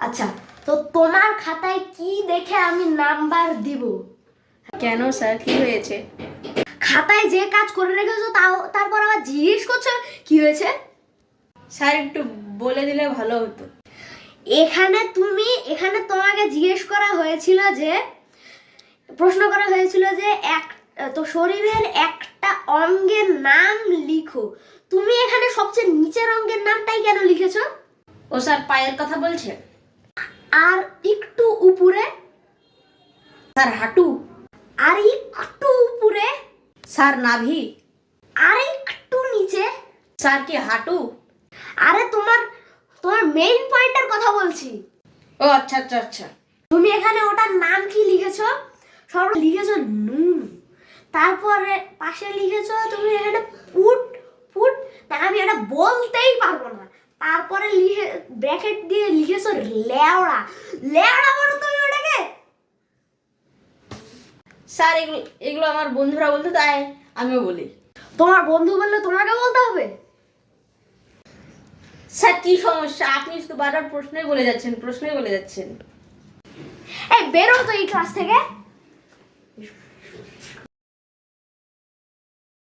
আচ্ছা, তো তোমার খাতায় কি দেখে আমি নাম্বার দিব? কেন স্যার, কি হয়েছে? খাতায় যে কাজ করে রেখেছো তারপর আবার জিজ্ঞেস করছো কি হয়েছে? স্যার একটু বলে দিলে ভালো হতো। এখানে তোমাকে জিজ্ঞেস করা হয়েছিল যে, প্রশ্ন করা হয়েছিল যে তো শরীরের একটা অঙ্গের নাম লিখো। তুমি এখানে সবচেয়ে নিচের অঙ্গের নামটাই কেন লিখেছো? ও স্যার, পায়ের কথা বলছে? আর একটু উপরে? স্যার হাঁটু। আর একটু উপরে? স্যার নাভি। আর একটু নিচে? স্যার কি হাঁটু? আরে তোমার মেইন পয়েন্টের কথা বলছি। ও আচ্ছা আচ্ছা আচ্ছা। তুমি এখানে ওটার নাম কি লিখেছো? সব লিখেছো নুন, তারপরে পাশে লিখেছো তুমি এখানে পুট পুট, তা আমি এটা বলতেই পারবো না। তারপরে ব্র্যাকেট দিয়ে লিখেছো লেওড়া। লেওড়া বলো তুমি ওটাকে? স্যার এগুলো আমার বন্ধুরা বলতে, তাই আমিও বলি। তোমার বন্ধু বললে তোমাকে বলতে হবে? স্যার কি সমস্যা, আপনি শুধু বারবার প্রশ্নই বলে যাচ্ছেন। এই বেরো তো এই ক্লাস থেকে।